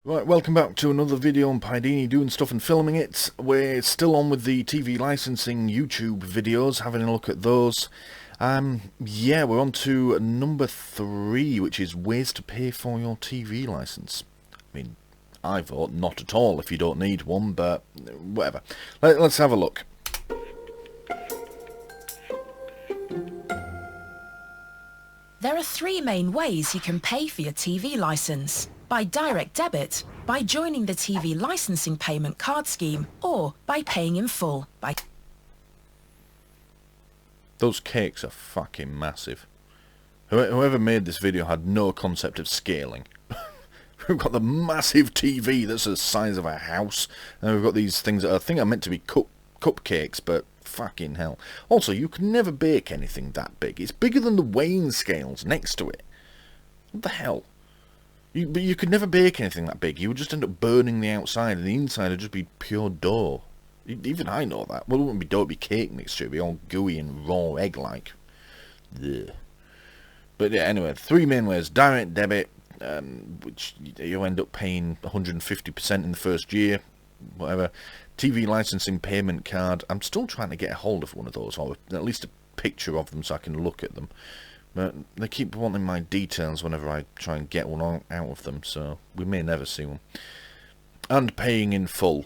Right, welcome back to another video on Pidini doing stuff and filming it. We're still on with the TV licensing YouTube videos, having a look at those. Yeah, we're on to number 3, which is ways to pay for your TV license. I mean, I vote not at all if you don't need one, but whatever. Let's have a look. There are 3 main ways you can pay for your TV license: by direct debit, by joining the TV licensing payment card scheme, or by paying in full. Those cakes are fucking massive. Whoever made this video had no concept of scaling. We've got the massive TV that's the size of a house, and we've got these things that I think are meant to be cupcakes, but fucking hell. Also, you can never bake anything that big. It's bigger than the weighing scales next to it. What the hell? But you could never bake anything that big. You would just end up burning the outside, and the inside would just be pure dough. Even I know that. Well, it wouldn't be dough, it'd be cake mixture. It'd be all gooey and raw egg-like. But yeah, anyway, 3 main ways. Direct debit, which you end up paying 150% in the first year, whatever. TV licensing payment card. I'm still trying to get a hold of one of those, or at least a picture of them so I can look at them. But they keep wanting my details whenever I try and get one out of them, so we may never see one. And paying in full,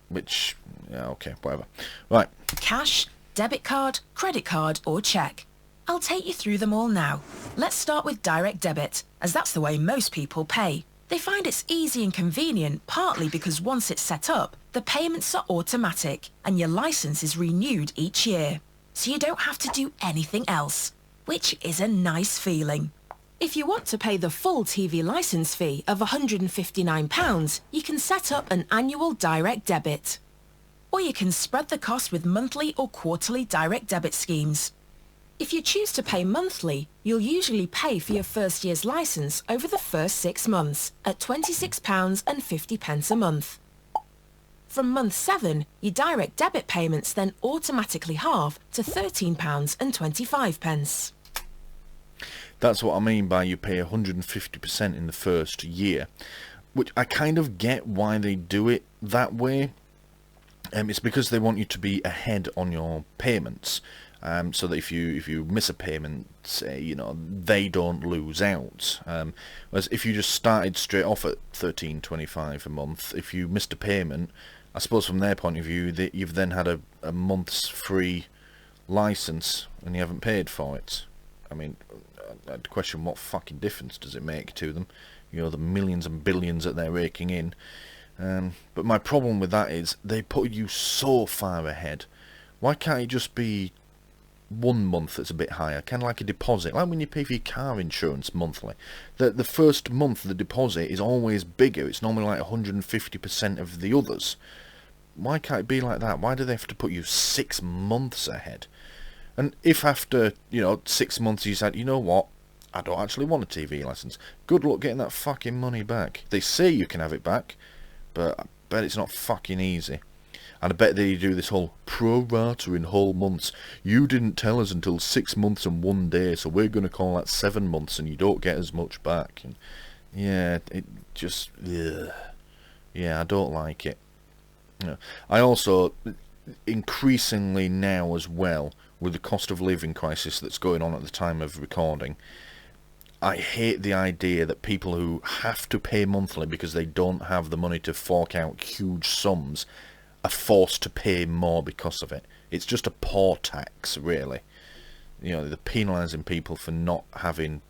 which, yeah, okay, whatever. Right. Cash, debit card, credit card, or cheque. I'll take you through them all now. Let's start with direct debit, as that's the way most people pay. They find it's easy and convenient, partly because once it's set up, the payments are automatic, and your license is renewed each year. So you don't have to do anything else, which is a nice feeling. If you want to pay the full TV license fee of £159, you can set up an annual direct debit. Or you can spread the cost with monthly or quarterly direct debit schemes. If you choose to pay monthly, you'll usually pay for your first year's license over the first 6 months at £26.50 a month. From month 7, your direct debit payments then automatically halve to £13.25. That's what I mean by you pay 150% in the first year, which I kind of get why they do it that way. It's because they want you to be ahead on your payments, so that if you miss a payment, say, they don't lose out. Whereas if you just started straight off at £13.25 a month, if you missed a payment, I suppose from their point of view, you've then had a month's free license and you haven't paid for it. I mean, I'd question what fucking difference does it make to them, the millions and billions that they're raking in. But my problem with that is they put you so far ahead. Why can't it just be 1 month that's a bit higher, kind of like a deposit, like when you pay for your car insurance monthly? The first month the deposit is always bigger. It's normally like 150% of the others. Why can't it be like that? Why do they have to put you 6 months ahead? And if after 6 months you said, you know what, I don't actually want a TV license, good luck getting that fucking money back. They say you can have it back, but I bet it's not fucking easy. And I bet they do this whole pro rata in whole months. You didn't tell us until 6 months and 1 day, so we're going to call that 7 months and you don't get as much back. And yeah, it just, ugh. Yeah, I don't like it. I also, increasingly now as well, with the cost of living crisis that's going on at the time of recording, I hate the idea that people who have to pay monthly because they don't have the money to fork out huge sums are forced to pay more because of it. It's just a poor tax, really. They're penalising people for not having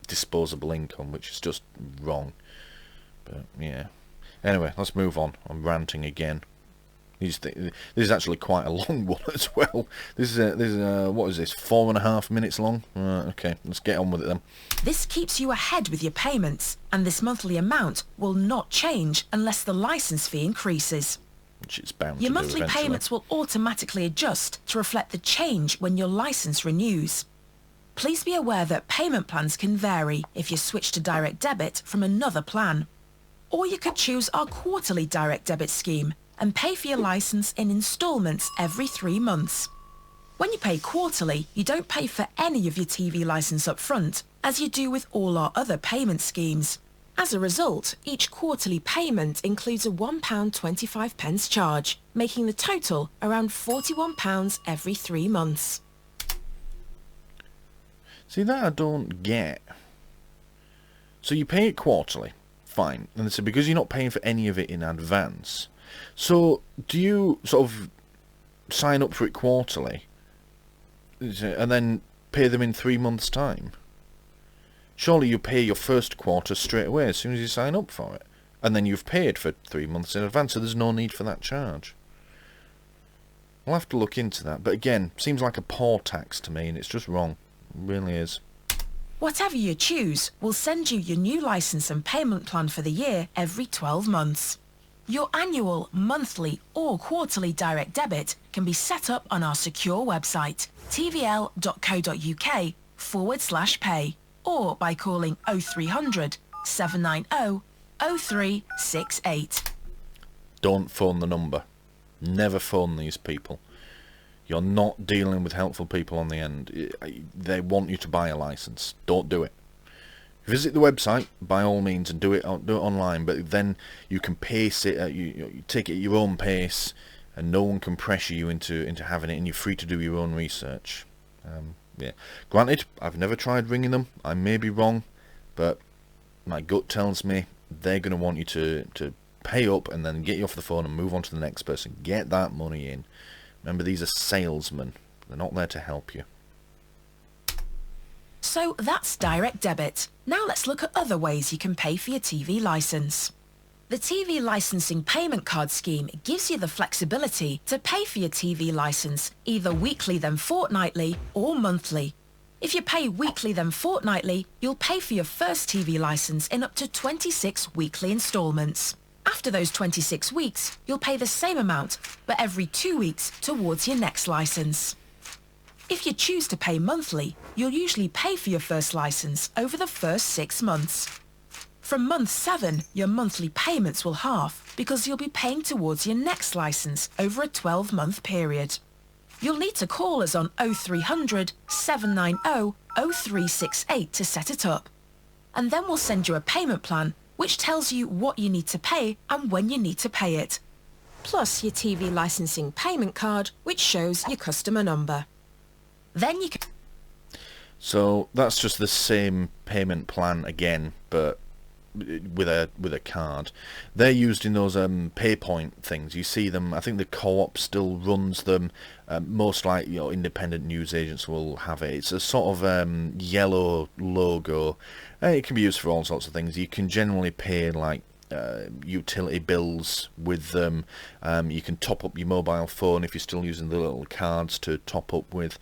disposable income, which is just wrong. But yeah. Anyway, let's move on. I'm ranting again. This is actually quite a long one as well. This is what is this, 4.5 minutes long? Okay, let's get on with it then. This keeps you ahead with your payments, and this monthly amount will not change unless the license fee increases. Which it's bound your to do monthly eventually. payments will automatically adjust to reflect the change when your license renews. Please be aware that payment plans can vary if you switch to direct debit from another plan. Or you could choose our quarterly direct debit scheme and pay for your license in instalments every 3 months. When you pay quarterly, you don't pay for any of your TV license up front, as you do with all our other payment schemes. As a result, each quarterly payment includes a £1.25 charge, making the total around £41 every 3 months. See, that I don't get. So you pay it quarterly, fine. And they say because you're not paying for any of it in advance. So do you sort of sign up for it quarterly and then pay them in 3 months' time? Surely you pay your first quarter straight away as soon as you sign up for it. And then you've paid for 3 months in advance, so there's no need for that charge. I'll have to look into that. But again, seems like a poor tax to me, and it's just wrong. It really is. Whatever you choose, we'll send you your new licence and payment plan for the year every 12 months. Your annual, monthly or quarterly direct debit can be set up on our secure website, tvl.co.uk/pay, or by calling 0300 790 0368. Don't phone the number. Never phone these people. You're not dealing with helpful people on the end. They want you to buy a license. Don't do it. Visit the website by all means and do it online, but then you can pace it. You take it at your own pace, and no one can pressure you into having it, and you're free to do your own research. Yeah. Granted, I've never tried ringing them. I may be wrong, but my gut tells me they're going to want you to pay up and then get you off the phone and move on to the next person. Get that money in. Remember, these are salesmen. They're not there to help you. So that's direct debit. Now let's look at other ways you can pay for your TV licence. The TV licensing payment card scheme gives you the flexibility to pay for your TV licence either weekly then fortnightly or monthly. If you pay weekly then fortnightly, you'll pay for your first TV licence in up to 26 weekly instalments. After those 26 weeks, you'll pay the same amount, but every 2 weeks towards your next licence. If you choose to pay monthly, you'll usually pay for your first licence over the first 6 months. From month 7, your monthly payments will halve because you'll be paying towards your next licence over a 12-month period. You'll need to call us on 0300 790 0368 to set it up. And then we'll send you a payment plan which tells you what you need to pay and when you need to pay it. Plus your TV licensing payment card, which shows your customer number. Then you can... So that's just the same payment plan again, but with a card. They're used in those PayPoint things. You see them. I think the Co-op still runs them. Most independent news agents will have it. It's a sort of yellow logo. It can be used for all sorts of things. You can generally pay like utility bills with them. You can top up your mobile phone if you're still using the little cards to top up with.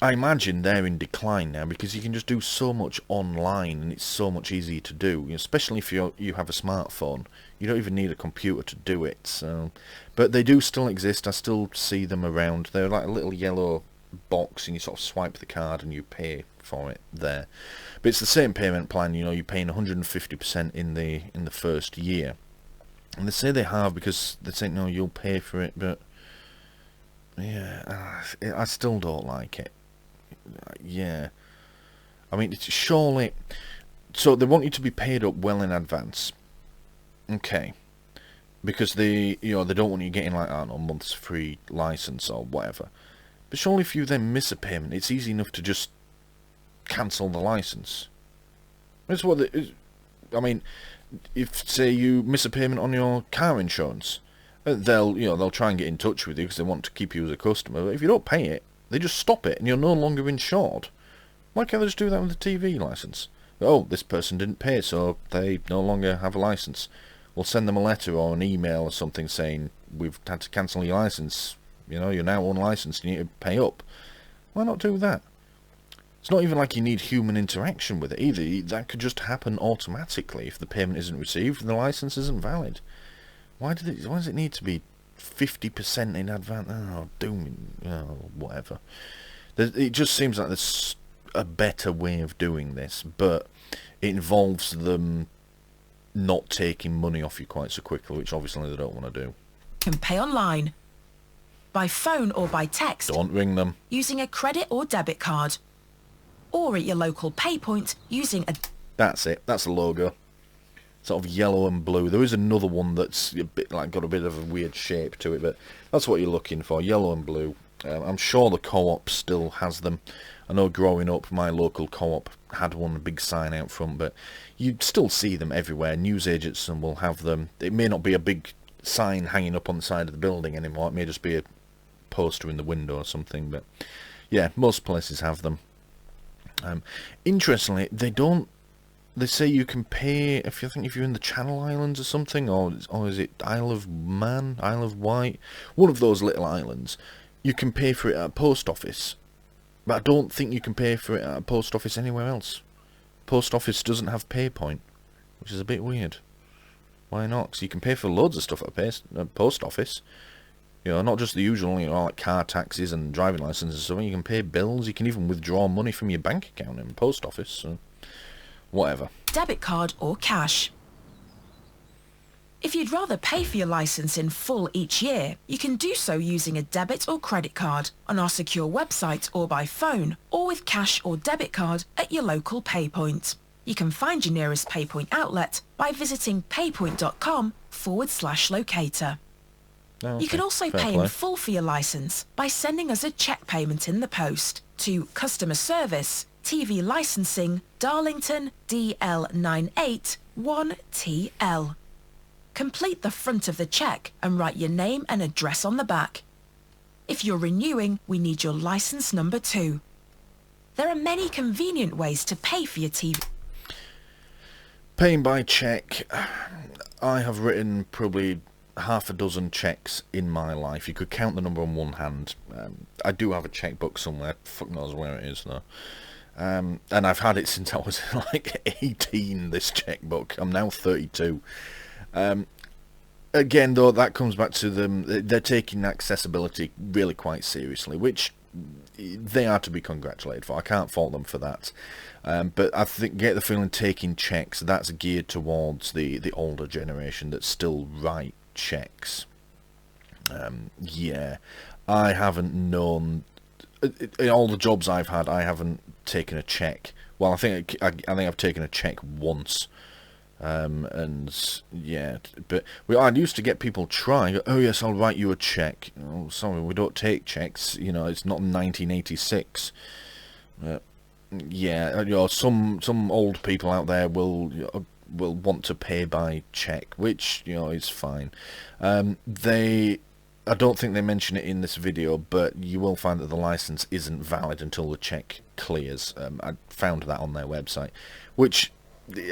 I imagine they're in decline now because you can just do so much online and it's so much easier to do, especially if you have a smartphone. You don't even need a computer to do it. So, but they do still exist. I still see them around. They're like a little yellow box and you sort of swipe the card and you pay for it there. But it's the same payment plan. You're paying 150% in the first year. And they say they have because they say no, you'll pay for it, but yeah, I still don't like it. Yeah, I mean, it's surely. So they want you to be paid up well in advance, okay? Because they don't want you getting like, I don't know, months free license or whatever. But surely, if you then miss a payment, it's easy enough to just cancel the license. That's what I mean. If say you miss a payment on your car insurance, they'll try and get in touch with you because they want to keep you as a customer. But if you don't pay it, they just stop it and you're no longer insured. Why can't they just do that with the TV licence? Oh, this person didn't pay, so they no longer have a licence. We'll send them a letter or an email or something saying, we've had to cancel your licence. You're now unlicensed, you need to pay up. Why not do that? It's not even like you need human interaction with it either. That could just happen automatically. If the payment isn't received, the licence isn't valid. Why does it need to be 50% in advance? Whatever. It just seems like there's a better way of doing this, but it involves them not taking money off you quite so quickly, which obviously they don't want to do. You can pay online, by phone or by text. Don't ring them. Using a credit or debit card. Or at your local pay point using a... That's it. That's the logo. sort of yellow and blue. There is another one that's a bit like got a bit of a weird shape to it, but that's what you're looking for, yellow and blue. I'm sure the co-op still has them. I know growing up my local co-op had one, a big sign out front, but you still see them everywhere. Newsagents will have them. It may not be a big sign hanging up on the side of the building anymore, it may just be a poster in the window or something, but yeah, most places have them. Interestingly, they say you can pay if you're in the Channel Islands or something, or is it Isle of Man, Isle of Wight, one of those little islands. You can pay for it at a post office, but I don't think you can pay for it at a post office anywhere else. Post office doesn't have PayPoint, which is a bit weird. Why not? Because you can pay for loads of stuff at a post office. You know, not just the usual, you know, like car taxes and driving licenses and stuff. You can pay bills. You can even withdraw money from your bank account in the post office. So, whatever. Debit card or cash. If you'd rather pay for your license in full each year, you can do so using a debit or credit card on our secure website or by phone, or with cash or debit card at your local PayPoint. You can find your nearest PayPoint outlet by visiting paypoint.com/locator. Oh, okay. You can also pay in full for your license by sending us a cheque payment in the post to Customer Service, TV Licensing, Darlington, DL98 1TL. Complete the front of the cheque and write your name and address on the back. If you're renewing, we need your licence number too. There are many convenient ways to pay for your TV. Paying by cheque. I have written probably half a dozen cheques in my life. You could count the number on one hand. I do have a chequebook somewhere. Fuck knows where it is though. And I've had it since I was like 18, this chequebook. I'm now 32. Again, though, that comes back to them. They're taking accessibility really quite seriously, which they are to be congratulated for. I can't fault them for that. But I get the feeling taking cheques, that's geared towards the older generation that still write cheques. Yeah, I haven't known, in all the jobs I've had, I haven't taken a cheque. Well, I think I've taken a cheque once. And yeah, but I used to get people trying. Oh yes, I'll write you a cheque. Oh, sorry, we don't take cheques. You know, it's not 1986. Yeah, you know, some old people out there will want to pay by cheque, which, you know, is fine. I don't think they mention it in this video, but you will find that the license isn't valid until the cheque clears. I found that on their website, which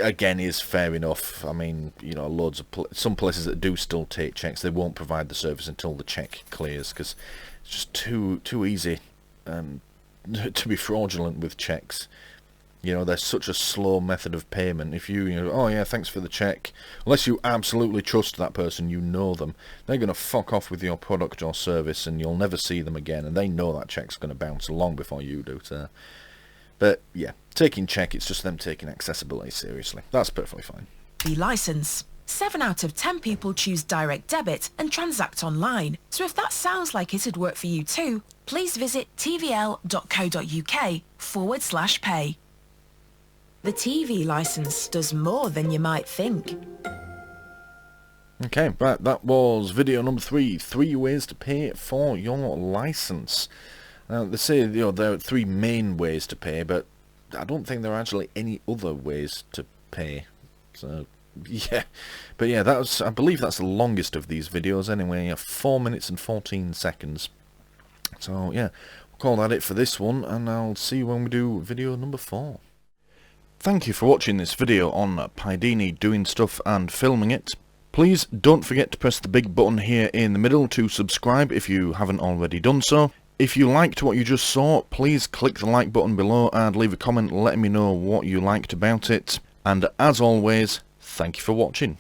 again is fair enough. I mean, you know, loads of some places that do still take cheques, they won't provide the service until the cheque clears, because it's just too easy to be fraudulent with cheques. You know, there's such a slow method of payment. If you know, oh yeah, thanks for the cheque, unless you absolutely trust that person, you know them, they're going to fuck off with your product or service and you'll never see them again, and they know that cheque's going to bounce long before you do. So, but yeah, taking cheque, it's just them taking accessibility seriously. That's perfectly fine. The license. 7 out of 10 people choose direct debit and transact online. So if that sounds like it'd work for you too, please visit tvl.co.uk/pay. The TV license does more than you might think. Okay, right, that was video number 3. 3 ways to pay for your license. Now, they say, you know, there are 3 main ways to pay, but I don't think there are actually any other ways to pay. So, yeah. But yeah, I believe that's the longest of these videos anyway, 4 minutes and 14 seconds. So, yeah, we'll call that it for this one, and I'll see you when we do video number 4. Thank you for watching this video on Pidini doing stuff and filming it. Please don't forget to press the big button here in the middle to subscribe if you haven't already done so. If you liked what you just saw, please click the like button below and leave a comment letting me know what you liked about it. And as always, thank you for watching.